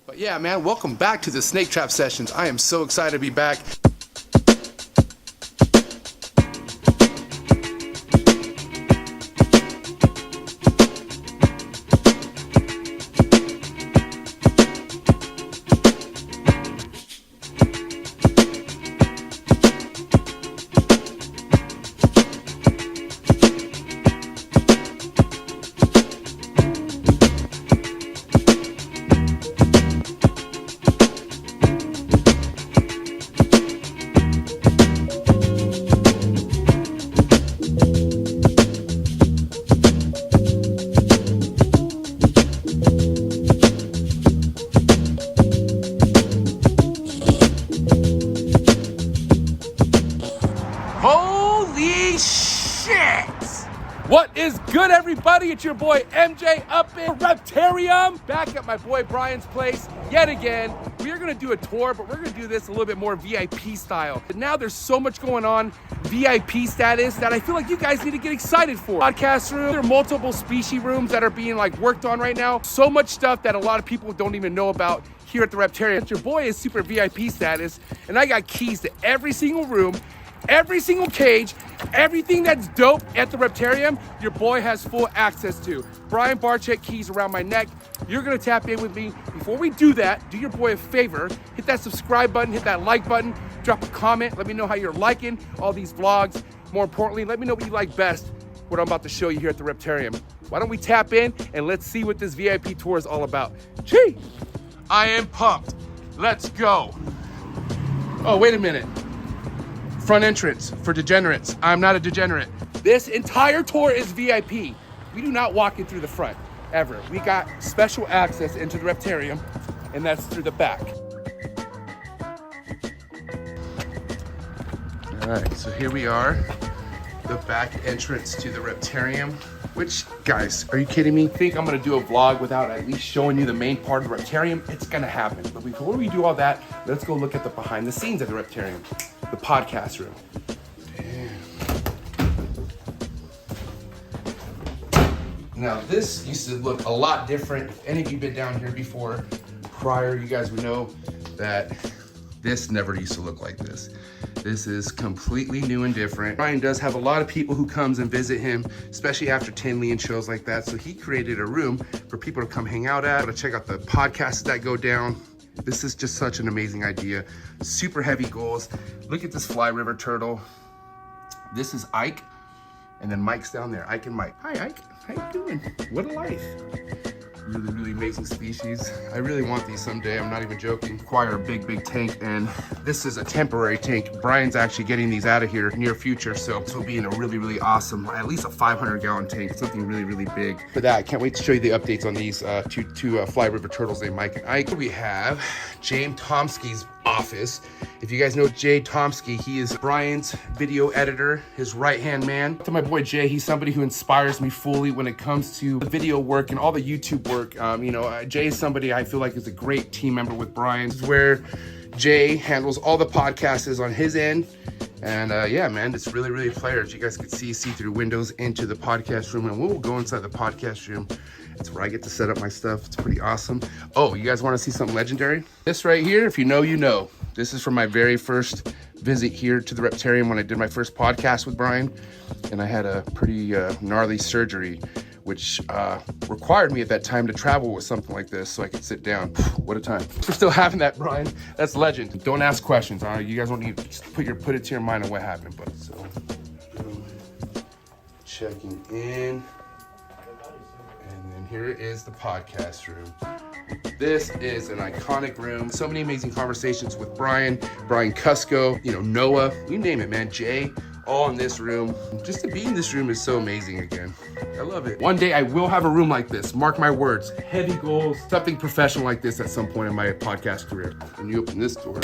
But yeah, man, welcome back to the Snake Trap Sessions. I am so excited to be back. Holy shit! What is good, everybody? It's your boy MJ up in Reptarium, back at my boy Brian's place yet again. We are gonna do a tour, but we're gonna do this a little bit more VIP style. But now there's so much going on, VIP status, that I feel like you guys need to get excited for. Podcast room, there are multiple species rooms that are being worked on right now. So much stuff that a lot of people don't even know about here at the Reptarium. Your boy is super VIP status, and I got keys to every single room, every single cage, everything that's dope at the Reptarium, your boy has full access to. Brian Barczyk keys around my neck. You're gonna tap in with me. Before we do that, do your boy a favor, hit that subscribe button, hit that like button, drop a comment, let me know how you're liking all these vlogs. More importantly, let me know what you like best, what I'm about to show you here at the Reptarium. Why don't we tap in and let's see what this VIP tour is all about. Gee, I am pumped. Let's go. Oh, wait a minute. Front entrance for degenerates. I'm not a degenerate. This entire tour is VIP. We do not walk in through the front, ever. We got special access into the Reptarium, and that's through the back. All right, so here we are, the back entrance to the Reptarium, which, guys, are you kidding me? Think I'm gonna do a vlog without at least showing you the main part of the Reptarium? It's gonna happen. But before we do all that, let's go look at the behind the scenes of the Reptarium. The podcast room. Damn. Now this used to look a lot different. If any of you been down here before, prior, you guys would know that this never used to look like this. This is completely new and different. Brian does have a lot of people who comes and visit him, especially after Tinley and shows like that. So he created a room for people to come hang out at, to check out the podcasts that go down. This is just such an amazing idea. Super heavy goals. Look at this fly river turtle. This is Ike. And then Mike's down there, Ike and Mike. Hi, Ike, how you doing? What a life. Really, really amazing species. I really want these someday, I'm not even joking. Acquire a big tank, and this is a temporary tank. Brian's actually getting these out of here near future, so this will be in a really, really awesome, at least a 500-gallon tank, something really, really big. For that, I can't wait to show you the updates on these two fly river turtles named Mike and Ike. We have James Tomsky's office. If you guys know Jay Tomsky, he is Brian's video editor, his right-hand man. To my boy Jay, he's somebody who inspires me fully when it comes to the video work and all the YouTube work. Jay is somebody I feel like is a great team member with Brian. This is where Jay handles all the podcasts on his end. And yeah, man, it's really, really players. You guys can see through windows into the podcast room, and we'll go inside the podcast room. It's where I get to set up my stuff. It's pretty awesome. Oh, you guys want to see something legendary? This right here, if you know, you know. This is from my very first visit here to the Reptarium when I did my first podcast with Brian. And I had a pretty gnarly surgery, which required me at that time to travel with something like this so I could sit down. What a time. We're still having that, Brian. That's legend. Don't ask questions, all right? You guys don't need to just put it to your mind on what happened. But so, checking in. And then here is the podcast room. This is an iconic room. So many amazing conversations with Brian Cusco, Noah, you name it, man, Jay, all in this room. Just to be in this room is so amazing again. I love it. One day I will have a room like this, mark my words. Heavy goals, something professional like this at some point in my podcast career. When you open this door,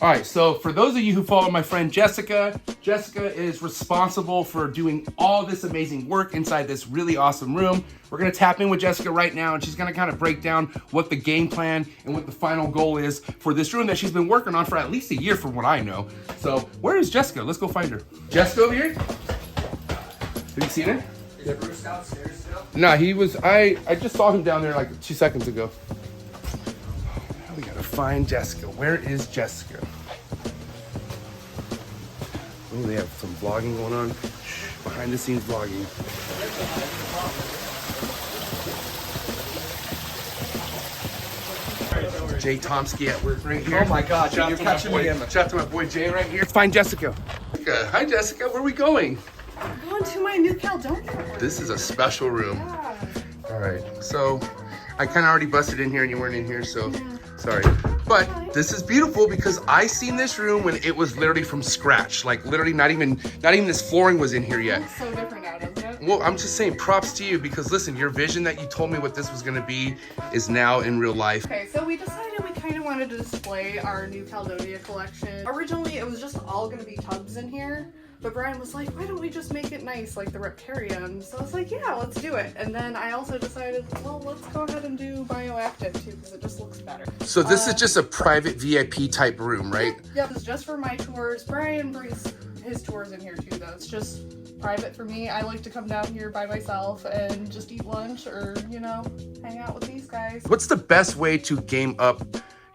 All right, so for those of you who follow my friend Jessica, Jessica is responsible for doing all this amazing work inside this really awesome room. We're gonna tap in with Jessica right now, and she's gonna kind of break down what the game plan and what the final goal is for this room that she's been working on for at least a year from what I know. So where is Jessica? Let's go find her. Jessica over here? Have you seen her? Is Bruce downstairs still? No, he was, I just saw him down there like 2 seconds ago. Now we gotta find Jessica. Where is Jessica? Oh, they have some vlogging going on. Shh, behind the scenes vlogging. Jay Tomsky at work right here. Oh my God, you're catching me in. Shout out to my boy Jay right here. Let's find Jessica. Hi Jessica, where are we going? I'm going to my new Caledonia. This is a special room. Yeah. All right, so I kind of already busted in here and you weren't in here, so sorry. But this is beautiful because I seen this room when it was literally from scratch. Like literally not even this flooring was in here yet. It's so different now, doesn't it? Well, I'm just saying props to you because listen, your vision that you told me what this was gonna be is now in real life. Okay, so we decided we kind of wanted to display our new Caledonia collection. Originally, it was just all gonna be tubs in here. But Brian was like, why don't we just make it nice like the Reptarium? So I was like, yeah, let's do it. And then I also decided, well, let's go ahead and do bioactive too, because it just looks better. So this is just a private VIP type room, right? Yep, it's just for my tours. Brian brings his tours in here too, though. It's just private for me. I like to come down here by myself and just eat lunch or, you know, hang out with these guys. What's the best way to game up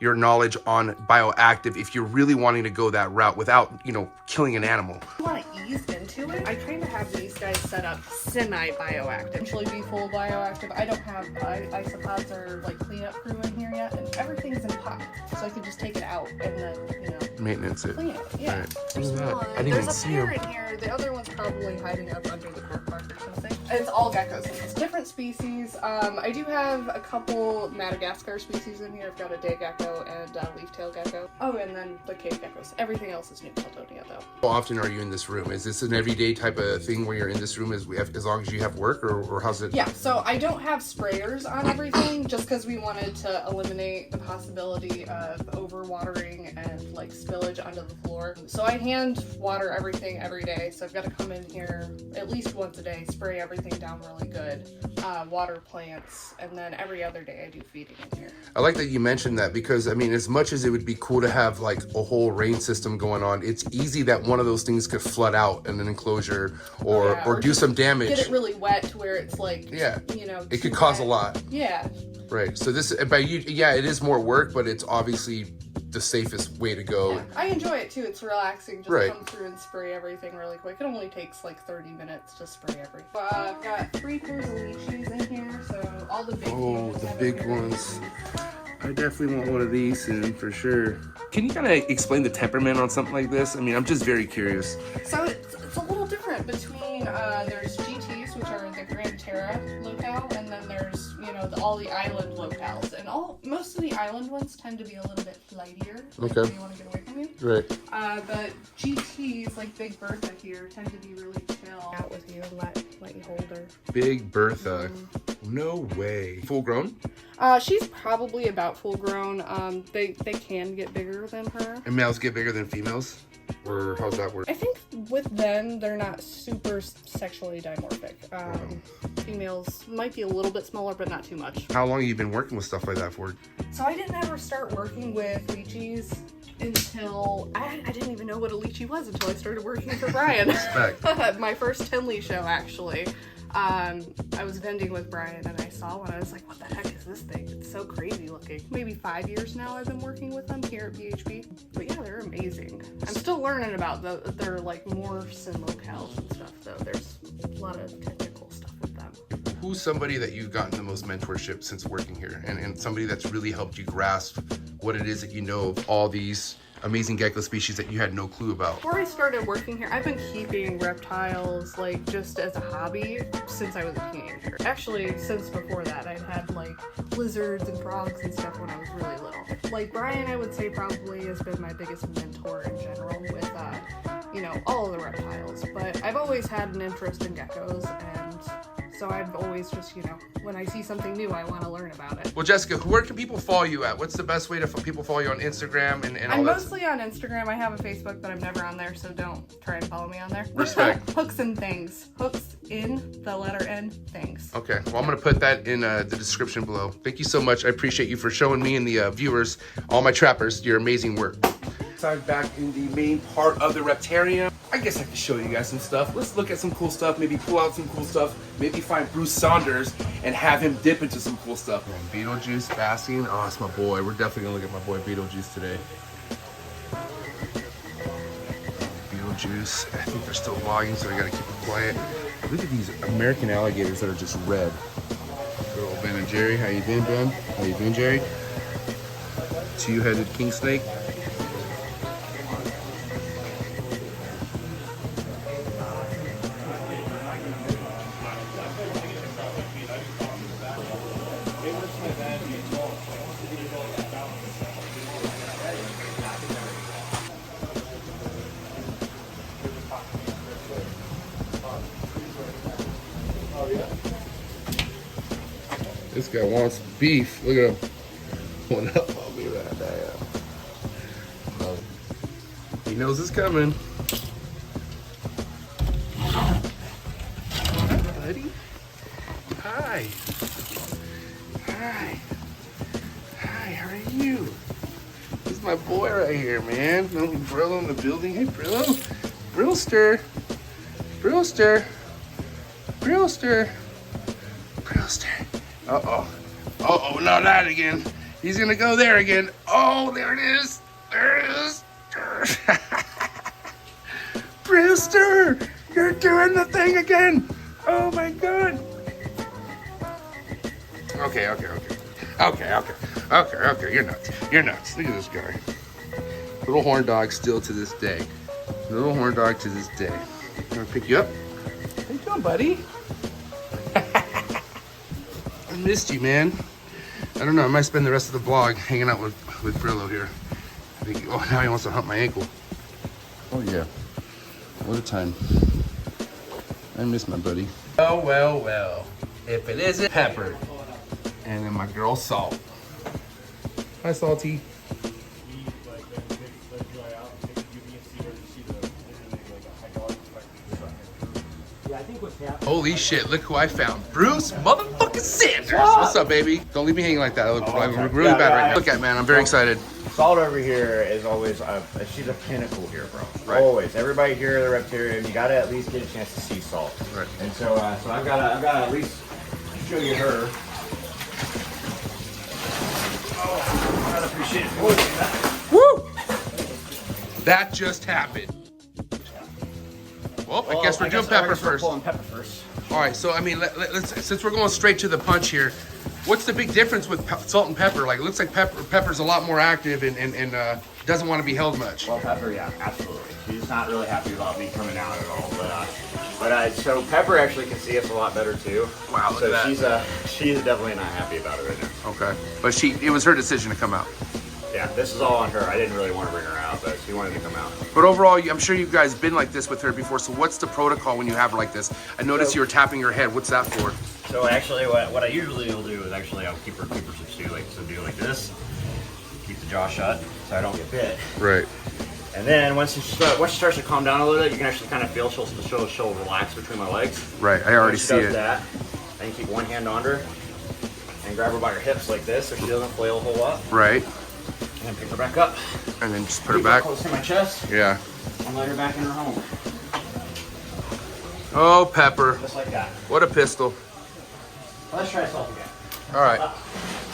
your knowledge on bioactive if you're really wanting to go that route without, you know, killing an animal? I want to ease into it. I kind of have these guys set up semi-bioactive. Actually be full bioactive. I don't have isopods or like cleanup crew in here yet, and everything's in pot. So I can just take it out and then, you know, maintenance it. clean it. Yeah. Right. There's Look at that. one. I didn't even There's see a pair him. in here. The other one's probably hiding up under the cork bark or something. It's all geckos. It's different species. I do have a couple Madagascar species in here. I've got a day gecko and a leaf-tail gecko. Oh, and then the cave geckos. Everything else is New Caledonia, though. How often are you in this room? Is this an everyday type of thing where you're in this room as long as you have work, or how's it? Yeah, so I don't have sprayers on everything just because we wanted to eliminate the possibility of overwatering and like spillage onto the floor. So I hand water everything every day. So I've got to come in here at least once a day, spray everything down really good, water plants, and then every other day I do feeding in here. I like that you mentioned that because I mean, as much as it would be cool to have like a whole rain system going on, it's easy that one of those things could flood out in an enclosure or do some damage. Get it really wet to where it's like, yeah, you know, it could cause a lot. Yeah. Right. So this, by you, yeah, it is more work, but it's obviously the safest way to go. Yeah. I enjoy it too. It's relaxing. Just Right. come through and spray everything really quick. It only takes like 30 minutes to spray everything. I've got 3 pairs of leashes in here, so all the big ones. The big ones. I definitely want one of these soon for sure. Can you kind of explain the temperament on something like this? I mean, I'm just very curious. So it's a little different between there's GTs, which are the Grand Terra locale, and then there's, you know, all the island locales, and most of the island ones tend to be a little bit flightier. Like, Okay. they want to get away from you. Right. But GTs like Big Bertha here tend to be really chill. Out with you, let you hold her. Big Bertha. No way. Full grown? She's probably about full grown. They can get bigger than her. And males get bigger than females? Or how's that work? I think with them, they're not super sexually dimorphic. Females might be a little bit smaller, but not too much. How long have you been working with stuff like that for? So I didn't ever start working with lychees until I didn't even know what a lychee was until I started working for Brian. Respect. My first Tinley show, actually. I was vending with Brian and I saw one. I was like, what the heck is this thing? It's so crazy looking. Maybe 5 years now I've been working with them here at BHB. But yeah, they're amazing. I'm still learning about their like morphs and locales and stuff though. There's a lot of technical stuff with them. Who's somebody that you've gotten the most mentorship since working here? And somebody that's really helped you grasp what it is that you know of all these amazing gecko species that you had no clue about? Before I started working here, I've been keeping reptiles like just as a hobby since I was a teenager. Actually, since before that, I've had like lizards and frogs and stuff when I was really little. Like Brian, I would say probably has been my biggest mentor in general with, you know, all of the reptiles. But I've always had an interest in geckos, and So I've always just, you know, when I see something new, I want to learn about it. Well, Jessica, where can people follow you at? What's the best way to people follow you on Instagram and all I'm that? mostly on Instagram. I have a Facebook, but I'm never on there, so don't try and follow me on there. Respect. Hooks and things. Hooks in the letter N, things. Okay, well, I'm gonna put that in the description below. Thank you so much. I appreciate you for showing me and the viewers, all my trappers, your amazing work. So I'm back in the main part of the Reptarium. I guess I can show you guys some stuff. Let's look at some cool stuff, maybe pull out some cool stuff, maybe find Bruce Saunders and have him dip into some cool stuff. And Beetlejuice basking. Oh, it's my boy. We're definitely gonna look at my boy Beetlejuice today. Beetlejuice. I think they're still vlogging, so I gotta keep it quiet. Look at these American alligators that are just red. Good old Ben and Jerry. How you been, Ben? How you been, Jerry? Two-headed king snake. This guy wants beef. Look at him. One up. Oh, look at that. Damn. He knows it's coming. Hi, buddy. Hi. Hi. Hi, how are you? This is my boy right here, man. Little Brillo in the building. Hey, Brillo. Brillster. Brillster. Brillster. Brillster. Uh-oh. Uh-oh, not that again. He's gonna go there again. Oh, there it is. There it is. Brewster, you're doing the thing again. Oh my God. Okay. You're nuts. You're nuts. Look at this guy. Little horn dog still to this day. Little horn dog to this day. I'm gonna pick you up. How you doing, buddy? I missed you, man. I don't know. I might spend the rest of the vlog hanging out with Brillo here. I think, oh, now he wants to hump my ankle. Oh yeah. What a time. I miss my buddy. Well. If it isn't Pepper. And then my girl Salt. Hi, Salty. Holy shit, look who I found. Bruce motherfucking Sanders. What's up, baby? Don't leave me hanging like that. I look really bad right now. Look at, man, I'm very excited. Salt over here is always, she's a pinnacle here, bro. Right. Always. Everybody here at the Reptarium, you gotta at least get a chance to see Salt. Right. And so I've gotta at least show you her. Oh, I appreciate it. Woo! That just happened. Well, I guess we're doing Pepper first. Pulling Pepper first. All right, so I mean, let's since we're going straight to the punch here, what's the big difference with Salt and Pepper? Like, it looks like Pepper's a lot more active and doesn't want to be held much. Well, Pepper, yeah, absolutely. She's not really happy about me coming out at all, but so Pepper actually can see us a lot better too. Wow, look so at that. she's definitely not happy about it right now. Okay, but it was her decision to come out. Yeah, this is all on her. I didn't really want to bring her out, but she wanted to come out. But overall, I'm sure you guys been like this with her before. So what's the protocol when you have her like this? I noticed you were tapping your head. What's that for? So actually, what I usually will do is I'll keep her subdued like this. Keep the jaw shut so I don't get bit. Right. And then once she starts to calm down a little bit, you can actually kind of feel she'll relax between my legs. Right. I already see it. That. Then you keep one hand on her and grab her by her hips like this, so she doesn't flail a whole lot. Right. And then pick her back up. And then just put her back. Close to my chest. Yeah. And let her back in her home. Oh, Pepper. Just like that. What a pistol. Well, let's try Salt again. All right.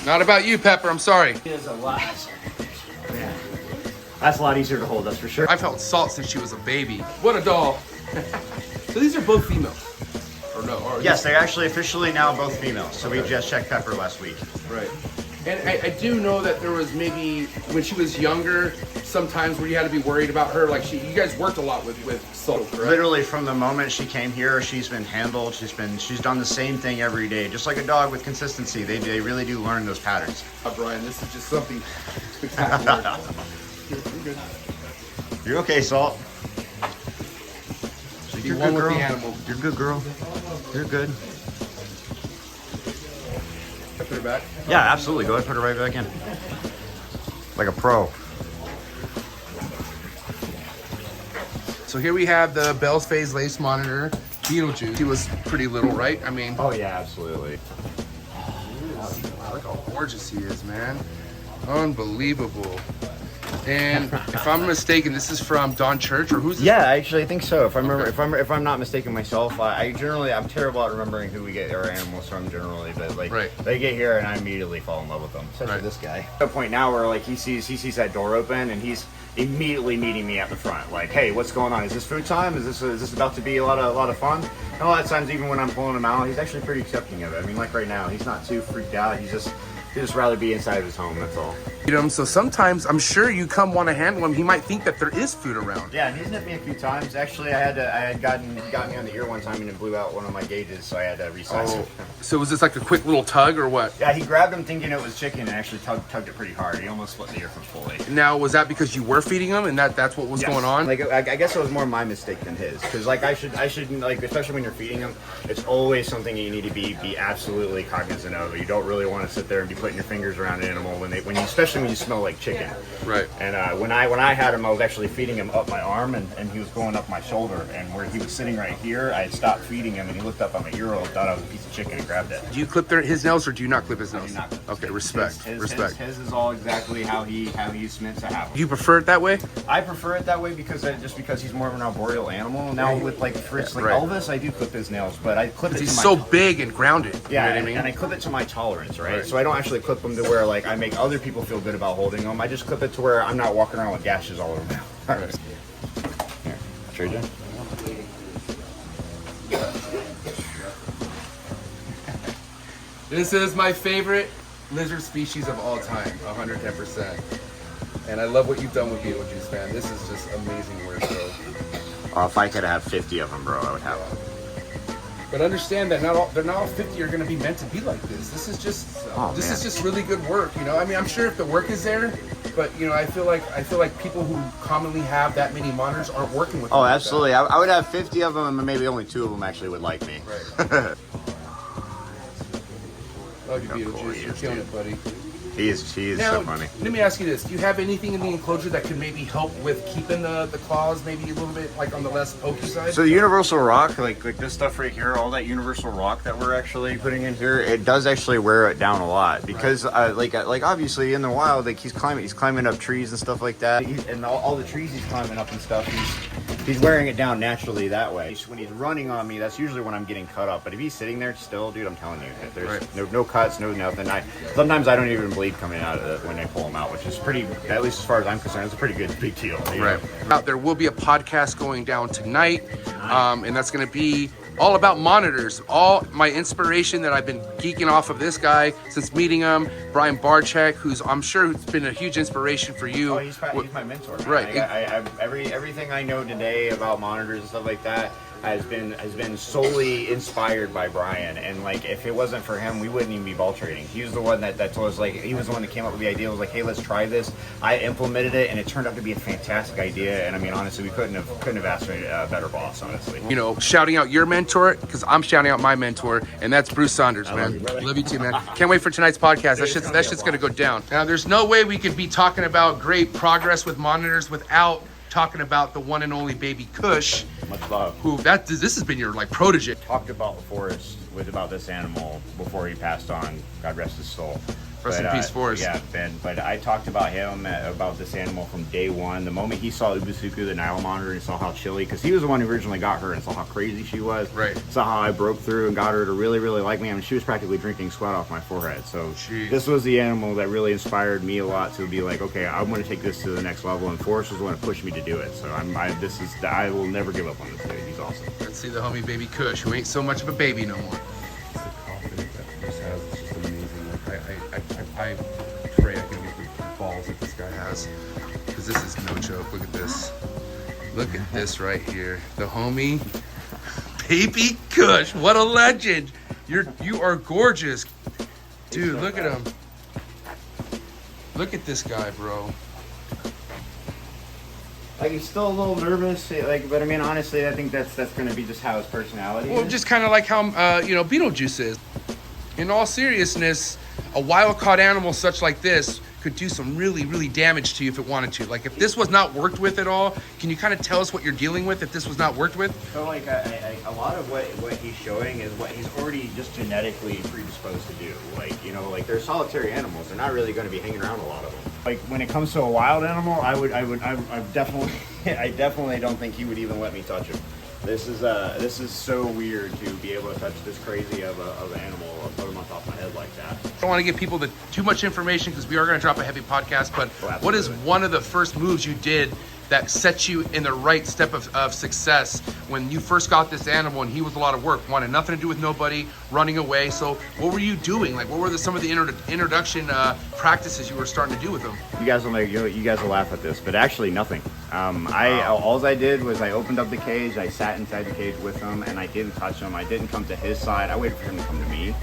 Not about you, Pepper. I'm sorry. It is a lot. Yeah. That's a lot easier to hold, that's for sure. I've held Salt since she was a baby. What a doll. So these are both females. Or no? Or Yes, they're actually officially now both females. So we just checked Pepper last week. Right. And I do know that there was maybe when she was younger, sometimes where you had to be worried about her. Like you guys worked a lot with Salt, correct? Literally from the moment she came here, she's been handled. She's done the same thing every day, just like a dog with consistency. They really do learn those patterns. Brian, this is just something spectacular. You're good. You're okay, Salt. You're one good, with girl. the animal. You're good, girl. You're good. put her back? Yeah, absolutely. Go ahead, put her right back in. Like a pro. So here we have the Bell's Phase Lace Monitor, Beetlejuice. He was pretty little, right? I mean, Oh yeah, absolutely. look how gorgeous he is, man. Unbelievable. And if I'm mistaken, this is from Don Church, or who's this? Yeah, actually, I think so. If I remember, Okay. if I'm not mistaken myself, I'm terrible at remembering who we get our animals from generally, but like Right. they get here and I immediately fall in love with them. Especially Right. this guy. At a point now where like he sees that door open and he's immediately meeting me at the front. Like, hey, what's going on? Is this food time? Is this about to be a lot of fun? And a lot of times, even when I'm pulling him out, he's actually pretty accepting of it. I mean, like right now, he's not too freaked out. He'd just rather be inside of his home. That's all. You know, so sometimes I'm sure you come want to handle him. He might think that there is food around. Yeah, and he's nipped me a few times. Actually, I had gotten me on the ear one time and it blew out one of my gauges, so I had to resize it. So was this like a quick little tug or what? Yeah, he grabbed him thinking it was chicken and actually tugged it pretty hard. He almost split the ear from fully. Now, was that because you were feeding him and that's what was Yes. going on? Like, I guess it was more my mistake than his. Because, like, I should, like, especially when you're feeding him, it's always something you need to be absolutely cognizant of. You don't really want to sit there and be putting your fingers around an animal especially when you smell like chicken. Right. And when I had him, I was actually feeding him up my arm, and he was going up my shoulder. And where he was sitting right here, I had stopped feeding him, and he looked up at my ear hole, thought I was a piece of chicken, and grabbed it. Do you clip his nails or do you not clip his I nails? do not clip his Okay, nails. respect. Respect. His is all exactly how he's meant to have them. Do you prefer it that way? I prefer it that way because he's more of an arboreal animal. Now with like Fritz, like Right. Elvis, I do clip his nails, but I clip it to He's my so big and grounded. yeah, You know what I and, mean? and I clip it to my tolerance, right? Right. So I don't actually clip them to where like I make other people feel good about holding them. I just clip it to where I'm not walking around with gashes all over me. Right. Here, trade you. This is my favorite lizard species of all time, 110%. And I love what you've done with Beetlejuice, man. This is just amazing work, bro. If I could have 50 of them, bro, I would have them. But understand that they're not all 50 are going to be meant to be like this. This is just man. is just really good work, you know. I mean, I'm sure if the work is there, but you know, I feel like people who commonly have that many monitors aren't working with them Oh, like absolutely. I would have 50 of them, and maybe only 2 of them actually would like me. that. Right. Love you, How cool Beetlejuice. he You're is, killing dude. it, buddy. He is Now, so funny. let me ask you this: do you have anything in the enclosure that could maybe help with keeping the claws maybe a little bit like on the less pokey side? So the universal rock, like this stuff right here, all that universal rock that we're actually putting in here, it does actually wear it down a lot because, like obviously in the wild, like he's climbing up trees and stuff like that, and all the trees he's climbing up and stuff, he's wearing it down naturally that way. When he's running on me, that's usually when I'm getting cut up. But if he's sitting there still, dude, I'm telling you, there's no cuts, no nothing. Sometimes I don't even bleed coming out of it when they pull them out, which is pretty, at least as far as I'm concerned, it's a pretty good big deal. You know? Right. Now, there will be a podcast going down tonight, and that's going to be all about monitors. All my inspiration that I've been geeking off of this guy since meeting him, Brian Barczyk, who's I'm sure has been a huge inspiration for you. Oh, he's my mentor. Man. Right. Everything I know today about monitors and stuff like that has been solely inspired by Brian. And like, if it wasn't for him, we wouldn't even be ball trading. He was the one that told us, like, he was the one that came up with the idea. It was like, hey, let's try this. I implemented it, and it turned out to be a fantastic idea. And I mean, honestly, we couldn't have asked for a better boss, honestly. You know, shouting out your mentor because I'm shouting out my mentor, and that's Bruce Saunders, man. love you, brother. Love you too, man. Can't wait for tonight's podcast. That shit's gonna go down. Now, there's no way we could be talking about great progress with monitors without talking about the one and only baby Kush, Much love. who this has been your like protege. Talked about Forrest about this animal before he passed on. God rest his soul. Rest in peace, Forrest. Yeah, Ben. But I talked about him, about this animal from day one. The moment he saw Ubusuku, the Nile monitor, and saw how chilly, because he was the one who originally got her and saw how crazy she was. Right. Saw how I broke through and got her to really, really like me. I mean, she was practically drinking sweat off my forehead. So Jeez. this was the animal that really inspired me a lot to be like, okay, I'm going to take this to the next level. And Forrest was the one to push me to do it. So I will never give up on this dude. He's awesome. Let's see the homie baby Kush, who ain't so much of a baby no more. I pray I can get the balls that this guy has, because this is no joke. Look at this. Look at this right here. The homie, baby Kush. What a legend. You are gorgeous. Dude, look at him. Look at this guy, bro. Like, he's still a little nervous, but I mean, honestly, I think that's going to be just how his personality Well, is. just kind of like how, Beetlejuice is. In all seriousness, a wild caught animal such like this could do some really, really damage to you if it wanted to. Like if this was not worked with at all, can you kind of tell us what you're dealing with if this was not worked with? So like a lot of what he's showing is what he's already just genetically predisposed to do. Like, you know, like they're solitary animals. They're not really going to be hanging around a lot of them. Like when it comes to a wild animal, I definitely, I definitely don't think he would even let me touch him. This is so weird to be able to touch this crazy of an animal or put him on top of my head like that. I don't want to give people too much information because we are going to drop a heavy podcast, but what is one of the first moves you did that set you in the right step of success when you first got this animal and he was a lot of work, wanted nothing to do with nobody, running away? So what were you doing? Like what were some of the introduction practices you were starting to do with him? You guys will laugh at this, but actually nothing. All I did was I opened up the cage, I sat inside the cage with him, and I didn't touch him. I didn't come to his side. I waited for him to come to me.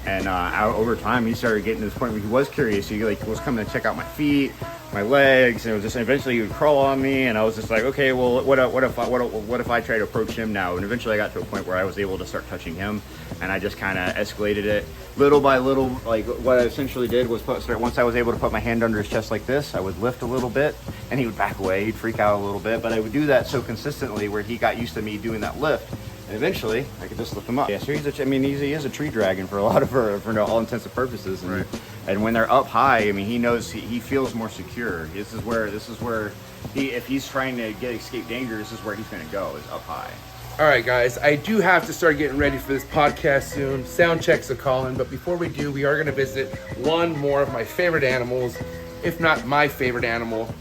And over time, he started getting to this point where he was curious. He was coming to check out my feet, my legs, and it was just eventually he would crawl on me. And I was just like, okay, well, what if I try to approach him now? And eventually, I got to a point where I was able to start touching him, and I just kind of escalated it little by little. Like what I essentially did was once I was able to put my hand under his chest like this, I would lift a little bit, and he would back away. He'd freak out a little bit, but I would do that so consistently where he got used to me doing that lift. And eventually, I could just lift him up. Yeah, so he is a tree dragon for all intents and purposes. And, right. And when they're up high, I mean, he feels more secure. This is where if he's trying to escape danger, this is where he's going to go, is up high. All right, guys, I do have to start getting ready for this podcast soon. Sound checks are calling, but before we do, we are going to visit one more of my favorite animals, if not my favorite animal.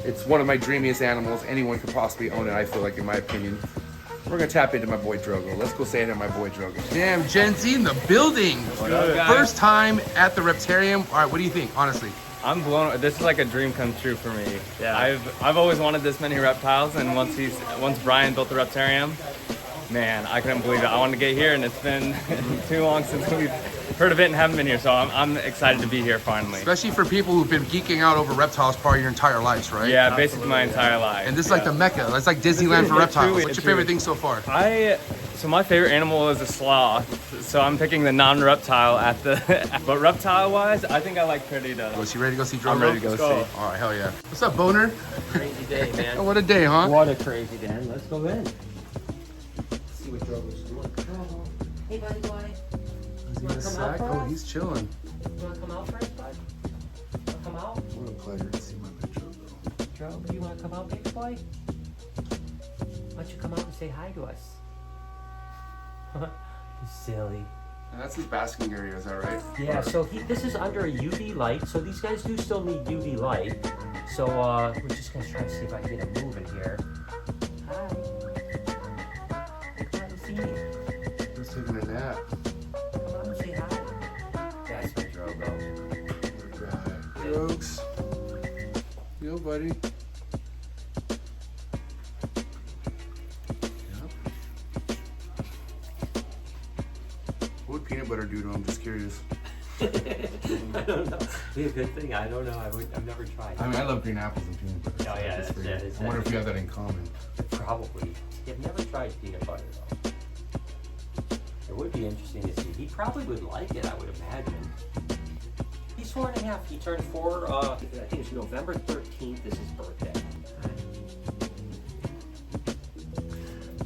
It's one of my dreamiest animals. Anyone could possibly own it, I feel like, in my opinion. We're gonna tap into my boy Drogo. Let's go say it to my boy Drogo. Damn, Gen Z in the building. First time at the Reptarium. All right, what do you think, honestly? I'm blown. This is like a dream come true for me. Yeah. I've always wanted this many reptiles, and once Brian built the Reptarium, man, I couldn't believe it. I wanted to get here, and it's been too long since we've heard of it and haven't been here. So I'm excited to be here finally. Especially for people who've been geeking out over reptiles part of your entire lives, right? Yeah, basically my entire life. And this is like the mecca. That's like Disneyland for reptiles. What's your favorite thing so far? So my favorite animal is a sloth. So I'm picking the non-reptile at the. But reptile-wise, I think I like Perdita. Was you ready to go see Drogo? I'm ready to go see. All right, hell yeah. What's up, Boner? Crazy day, man. Oh, what a day, huh? What a crazy day. Let's go in. See what Drogo's doing. Drogo. Hey, buddy boy. Is he in a sack? Oh, he's chilling. You want to come out first, bud? Want to come out? What a pleasure to see my big Drogo. Drogo, you want to come out, big boy? Why don't you come out and say hi to us? You silly. And that's his basking area, is that right? Yeah, so this is under a UV light, so these guys do still need UV light. So we're just going to try to see if I can get him moving here. Hi. Come out and see me. He's taking a nap. Come out and say hi. That's my Drogo. Right. Drogs. Yo, buddy. What would peanut butter do to him? I'm just curious. I don't know. Be a good thing. I don't know. I've never tried. I mean, I love green apples and peanut butter. Oh, yeah, It's that's pretty- it, it's I wonder it. if you have that in common. Probably. I've never tried peanut butter though. It would be interesting to see. He probably would like it, I would imagine. He's 4.5. He turned 4, I think it's November 13th is his birthday.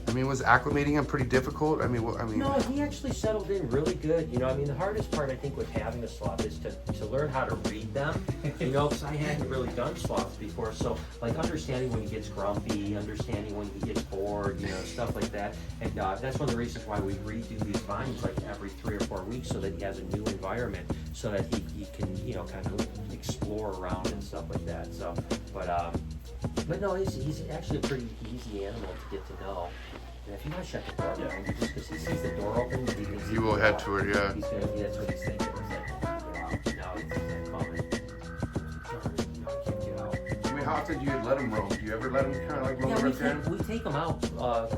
I mean, was acclimating him pretty difficult? I mean, No, he actually settled in really good. You know, I mean, the hardest part I think with having a sloth is to learn how to read them. You know, because I hadn't really done sloths before, so like understanding when he gets grumpy, understanding when he gets bored, you know, stuff like that. And that's one of the reasons why we redo these vines like every 3 or 4 weeks, so that he has a new environment, so that he can, you know, kind of explore around and stuff like that. So, but no, he's actually a pretty easy animal to get to know. And if you want to shut the door down, just because he sees the door open, he can see. He will head to it, yeah. He's gonna. That's what he's thinking. It's like, now he's like, coming. No, I can't get out. I mean, how often do you let him roam? Do you ever let him kind of like roam Yeah, around? we take him out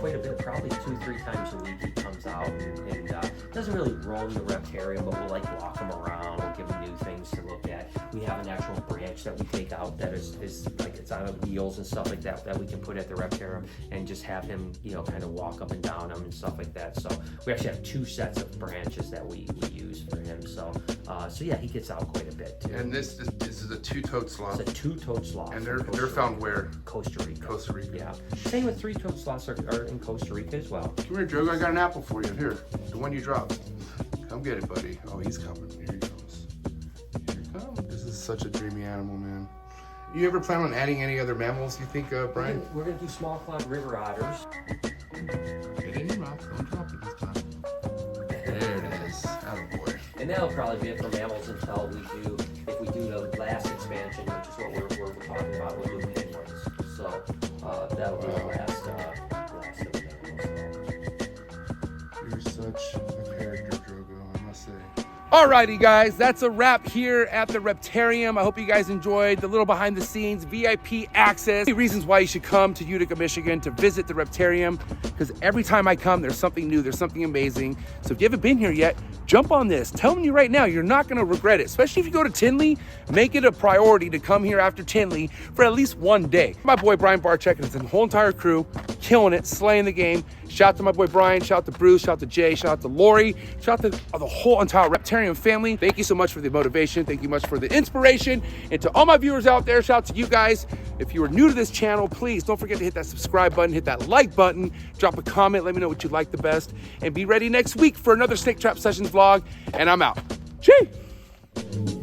quite a bit, probably 2-3 times a week. He comes out and doesn't really roam the Reptarium, but we'll like walk him around. We'll give him new things to look at. We have an actual branch that we take out that is like it's on wheels and stuff like that that we can put at the Reptarium and just have him, you know, kind of walk up and down them and stuff like that. So we actually have 2 sets of branches that we use for him. So yeah, he gets out quite a bit too. And this is a 2-toed sloth. It's a 2-toed sloth. And they're found where? Costa Rica. Costa Rica. Yeah. Same with 3-toed sloths are in Costa Rica as well. Come here, Joe. I got an apple for you. Here, the one you dropped. Come get it, buddy. Oh, he's coming. Here he comes. Here he comes. This is such a dreamy animal, man. You ever plan on adding any other mammals, you think, Brian? We're gonna do small clawed river otters. Get in your mouth. Don't drop it this time. There it is. Attaboy. And that'll probably be it for mammals until if we do the last expansion, which is what we're talking about, we'll do penguins. So that'll be the last of the mammals. You're such a character, Drogo, I must say. Alrighty guys, that's a wrap here at the Reptarium. I hope you guys enjoyed the little behind the scenes VIP access. Reasons why you should come to Utica, Michigan to visit the Reptarium, because every time I come, there's something new, there's something amazing. So if you haven't been here yet, jump on this. Telling you right now, you're not gonna regret it, especially if you go to Tinley. Make it a priority to come here after Tinley for at least one day. My boy Brian Barczyk and his whole entire crew, killing it, slaying the game. Shout out to my boy Brian, shout out to Bruce, shout out to Jay, shout out to Lori, shout out to the whole entire Reptarium family. Thank you so much for the motivation. Thank you much for the inspiration. And to all my viewers out there, shout out to you guys. If you are new to this channel, please don't forget to hit that subscribe button, hit that like button, drop a comment, let me know what you like the best, and be ready next week for another Snake Trap Sessions vlog. And I'm out. Chee!